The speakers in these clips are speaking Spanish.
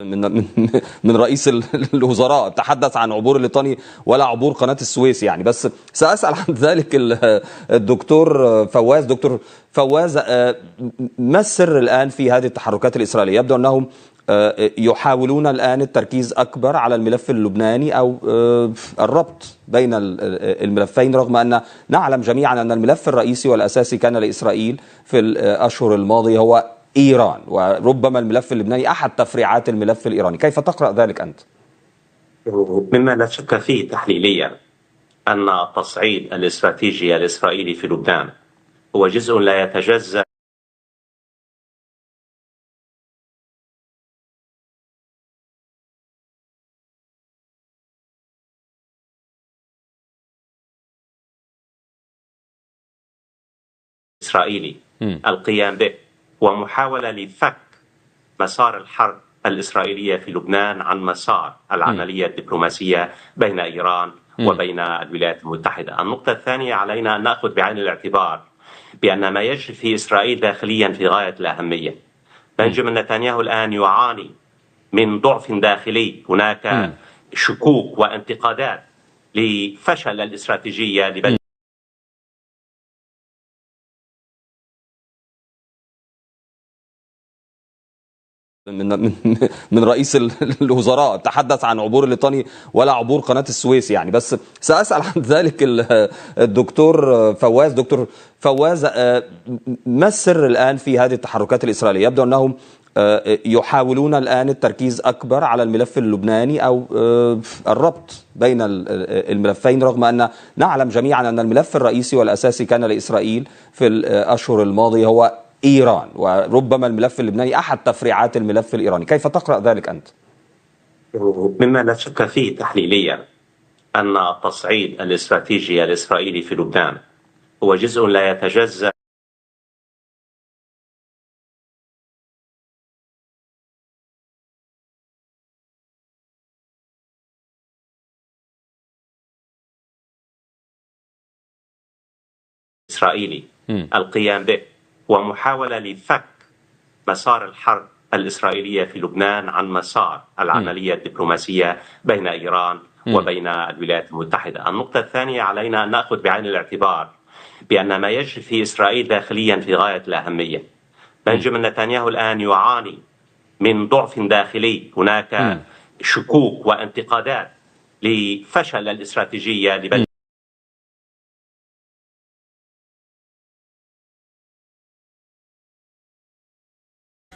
من رئيس الوزراء تحدث عن عبور الليطاني ولا عبور قناة السويس يعني. بس سأسأل عن ذلك الدكتور فواز. دكتور فواز، ما السر الآن في هذه التحركات الإسرائيلية؟ يبدو أنهم يحاولون الآن التركيز أكبر على الملف اللبناني أو الربط بين الملفين، رغم أن نعلم جميعا أن الملف الرئيسي والأساسي كان لإسرائيل في الأشهر الماضية هو إيران، وربما الملف اللبناني أحد تفريعات الملف الإيراني. كيف تقرأ ذلك أنت؟ مما لا شك فيه تحليليا أن التصعيد الاستراتيجي الإسرائيلي في لبنان هو جزء لا يتجزأ إسرائيلي القيام به، ومحاولة لفك مسار الحرب الإسرائيلية في لبنان عن مسار العملية الدبلوماسية بين إيران وبين الولايات المتحدة. النقطة الثانية، علينا أن نأخذ بعين الاعتبار بأن ما يجري في إسرائيل داخليا في غاية الأهمية. بنجامين نتنياهو الآن يعاني من ضعف داخلي، هناك شكوك وانتقادات لفشل الاستراتيجية من رئيس الوزراء تحدث عن عبور الليطاني ولا عبور قناة السويس يعني. بس سأسأل عن ذلك الدكتور فواز. دكتور فواز، ما السر الآن في هذه التحركات الإسرائيلية؟ يبدو أنهم يحاولون الآن التركيز أكبر على الملف اللبناني أو الربط بين الملفين، رغم أن نعلم جميعا أن الملف الرئيسي والأساسي كان لإسرائيل في الأشهر الماضية هو إيران، وربما الملف اللبناني أحد تفريعات الملف الإيراني. كيف تقرأ ذلك أنت؟ مما لا شك فيه تحليليا أن التصعيد الاستراتيجي الإسرائيلي في لبنان هو جزء لا يتجزأ إسرائيلي القيام به، ومحاولة لفك مسار الحرب الإسرائيلية في لبنان عن مسار العملية الدبلوماسية بين إيران وبين الولايات المتحدة. النقطة الثانية، علينا أن نأخذ بعين الاعتبار بأن ما يجري في إسرائيل داخليا في غاية الأهمية. بنجامين نتنياهو الآن يعاني من ضعف داخلي، هناك شكوك وانتقادات لفشل الاستراتيجية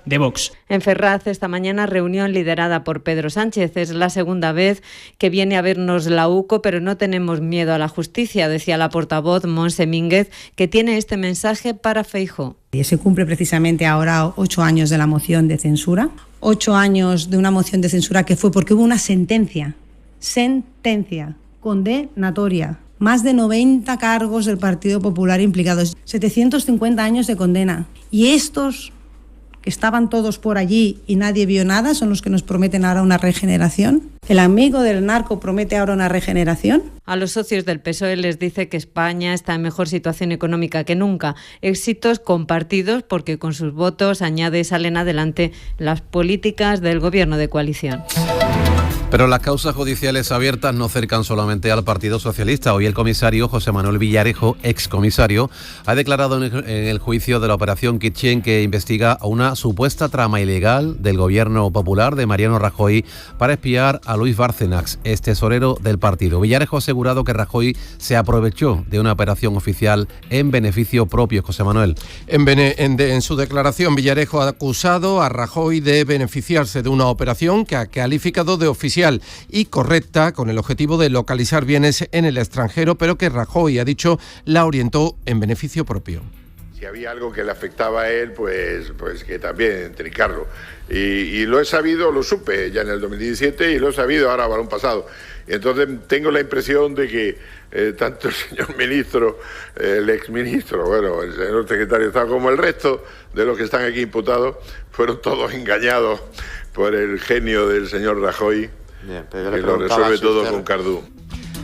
de Vox. En Ferraz, esta mañana, reunión liderada por Pedro Sánchez. Es la segunda vez que viene a vernos la UCO, pero no tenemos miedo a la justicia, decía la portavoz Montse Mínguez, que tiene este mensaje para Feijóo. Se cumple precisamente ahora 8 años de la moción de censura, 8 años de una moción de censura que fue porque hubo una sentencia condenatoria. Más de 90 cargos del Partido Popular implicados, 750 años de condena. Y estos que estaban todos por allí y nadie vio nada, son los que nos prometen ahora una regeneración. ¿El amigo del narco promete ahora una regeneración? A los socios del PSOE les dice que España está en mejor situación económica que nunca. Éxitos compartidos porque con sus votos, añade, salen adelante las políticas del gobierno de coalición. Pero las causas judiciales abiertas no cercan solamente al Partido Socialista. Hoy el comisario José Manuel Villarejo, excomisario, ha declarado en el juicio de la operación Kitchen que investiga una supuesta trama ilegal del gobierno popular de Mariano Rajoy para espiar a Luis Bárcenas, ex tesorero del partido. Villarejo ha asegurado que Rajoy se aprovechó de una operación oficial en beneficio propio. José Manuel. En su declaración, Villarejo ha acusado a Rajoy de beneficiarse de una operación que ha calificado de oficial y correcta con el objetivo de localizar bienes en el extranjero, pero que Rajoy, ha dicho, la orientó en beneficio propio. Si había algo que le afectaba a él, pues que también trincarlo. Y lo he sabido, lo supe ya en el 2017 y lo he sabido ahora balón pasado. Y entonces tengo la impresión de que tanto el señor ministro, el exministro, bueno, el señor secretario de Estado, como el resto de los que están aquí imputados, fueron todos engañados por el genio del señor Rajoy. Bien, pero que lo resuelve todo con Cardú.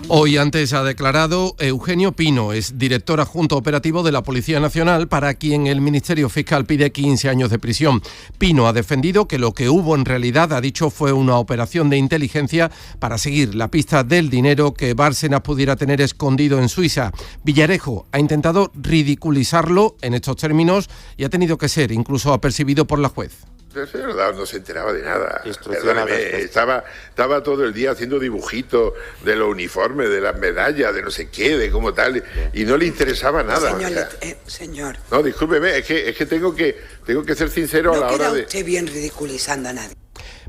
Hoy antes ha declarado Eugenio Pino, es director adjunto operativo de la Policía Nacional, para quien el Ministerio Fiscal pide 15 años de prisión. Pino ha defendido que lo que hubo en realidad, ha dicho, fue una operación de inteligencia para seguir la pista del dinero que Bárcenas pudiera tener escondido en Suiza. Villarejo ha intentado ridiculizarlo en estos términos y ha tenido que ser incluso apercibido por la juez. El señor Daos no se enteraba de nada. Estaba todo el día haciendo dibujitos de los uniformes, de las medallas, de no sé qué, de cómo tal, y no le interesaba nada. Señor. No, discúlpeme, es que tengo que ser sincero a la hora de... No queda usted bien ridiculizando a nadie.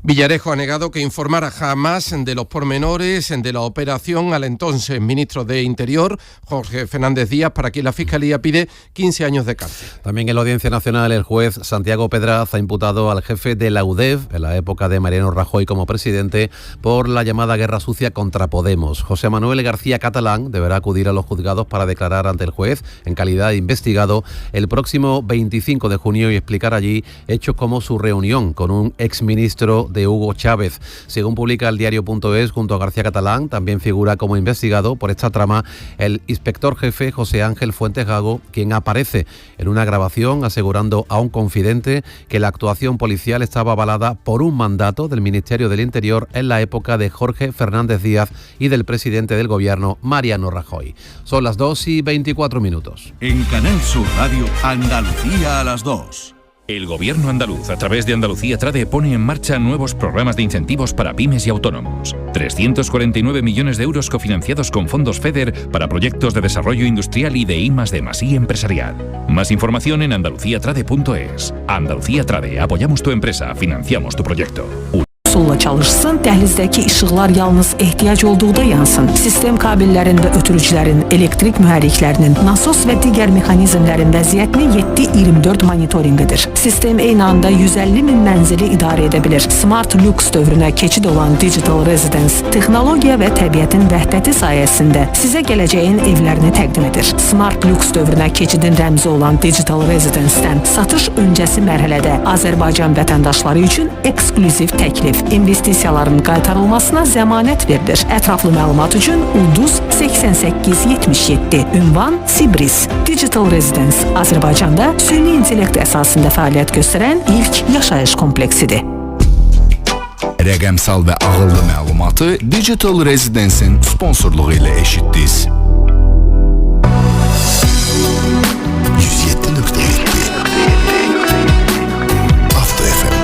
Villarejo ha negado que informara jamás de los pormenores de la operación al entonces ministro de Interior, Jorge Fernández Díaz, para quien la Fiscalía pide 15 años de cárcel. También en la Audiencia Nacional el juez Santiago Pedraz ha imputado al jefe de la UDEF, en la época de Mariano Rajoy como presidente, por la llamada guerra sucia contra Podemos. José Manuel García Catalán deberá acudir a los juzgados para declarar ante el juez en calidad de investigado el próximo 25 de junio y explicar allí hechos como su reunión con un exministro de Hugo Chávez. Según publica el diario.es, junto a García Catalán, también figura como investigado por esta trama el inspector jefe José Ángel Fuentes Gago, quien aparece en una grabación asegurando a un confidente que la actuación policial estaba avalada por un mandato del Ministerio del Interior en la época de Jorge Fernández Díaz y del presidente del gobierno, Mariano Rajoy. Son las 2:24. En Canal Sur Radio, Andalucía a las 2. El Gobierno andaluz, a través de Andalucía Trade, pone en marcha nuevos programas de incentivos para pymes y autónomos. 349 millones de euros cofinanciados con fondos FEDER para proyectos de desarrollo industrial y de I+D+I empresarial. Más información en andaluciatrade.es. Andalucía Trade, apoyamos tu empresa, financiamos tu proyecto. Solla çalışsın, dəhlizdəki işıqlar yalnız ehtiyac olduğunda yansın. Sistem kabellərin və ötürücülərin, elektrik mühərriklərinin, nasos və digər mexanizmlərin vəziyyətini 7/24 monitorinqidir. Sistem eyni anda 150 min mənzili idarə edə bilir. Smart Lux dövrünə keçid olan Digital Residence, texnologiya və təbiətin vəhdəti sayəsində sizə gələcəyin evlərini təqdim edir. Smart Lux dövrünə keçidin rəmzi olan Digital Residence-dən satış öncəsi mərhələdə Azərbaycan vətəndaşları üçün eksklüziv təklif, investisiyaların qaytarılmasına zəmanət verilir. Ətraflı məlumat üçün Ulduz 8877, ünvan Sibris. Digital Residence Azərbaycanda süni intellekt əsasında fəaliyyət göstərən ilk yaşayış kompleksidir. Rəqəmsal və ağıllı məlumatı Digital Residence'in sponsorluğu ilə eşitdiniz. 107.7 After FM.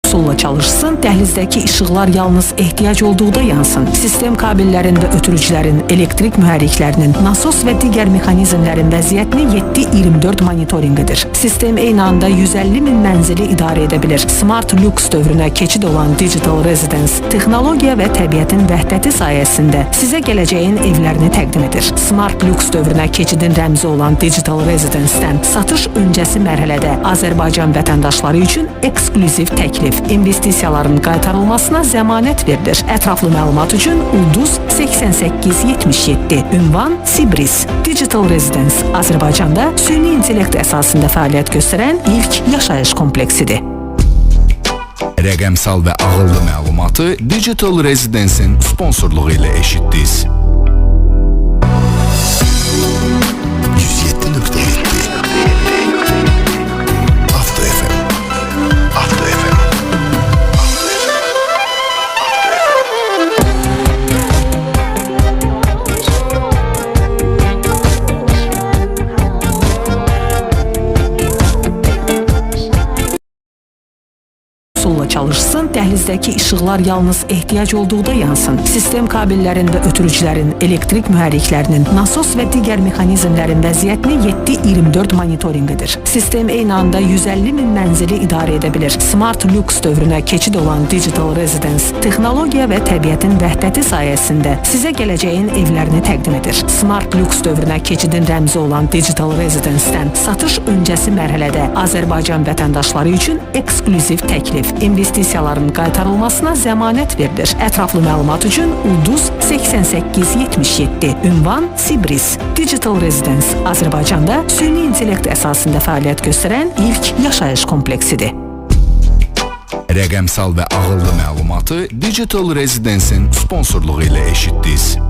Solla çalışsın, dəhlizdəki işıqlar yalnız ehtiyac olduqda yansın. Sistem kabellərin və ötürücülərin, elektrik mühərriklərinin, nasos və digər mexanizmlərin vəziyyətini 7/24 monitorinqidir. Sistem eyni anda 150 min mənzili idarə edə bilir. Smart Lux dövrünə keçid olan Digital Residence, texnologiya və təbiətin vəhdəti sayəsində sizə gələcəyin evlərini təqdim edir. Smart Lux dövrünə keçidin rəmzi olan Digital Residence-dən satış öncəsi mərhələdə Azərbaycan vətəndaşları üçün eksklüziv təklif, investisiyaların qaytarılmasına zəmanət verilir. Ətraflı məlumat üçün Ulduz 8877, ünvan Sibris. Digital Residence Azərbaycanda süni intellekt əsasında fəaliyyət göstərən ilk yaşayış kompleksidir. Rəqəmsal və ağıllı məlumatı Digital Residence'in sponsorluğu ilə eşitdiniz. 107.7 After FM. Solla çalışsın, dəhlizdəki işıqlar yalnız ehtiyac olduqda yansın. Sistem kabellərin və ötürücülərin, elektrik mühərriklərinin, nasos və digər mexanizmlərin vəziyyətini 7/24 monitorinqidir. Sistem eyni anda 150 min mənzili idarə edə bilir. Smart Lux dövrünə keçid olan Digital Residence, texnologiya və təbiətin vəhdəti sayəsində sizə gələcəyin evlərini təqdim edir. Smart Lux dövrünə keçidin rəmzi olan Digital Residence-dən satış öncəsi mərhələdə Azərbaycan vətəndaşları üçün eksklüziv təklif, investisiyaların qaytarılmasına zəmanət verilir. Ətraflı məlumat üçün Ulduz 8877. Ünvan Sibris. Digital Residence Azərbaycanda süni intellekt əsasında fəaliyyət göstərən ilk yaşayış kompleksidir. Rəqəmsal və ağıllı məlumatı Digital Residence'in sponsorluğu ilə eşitdiniz.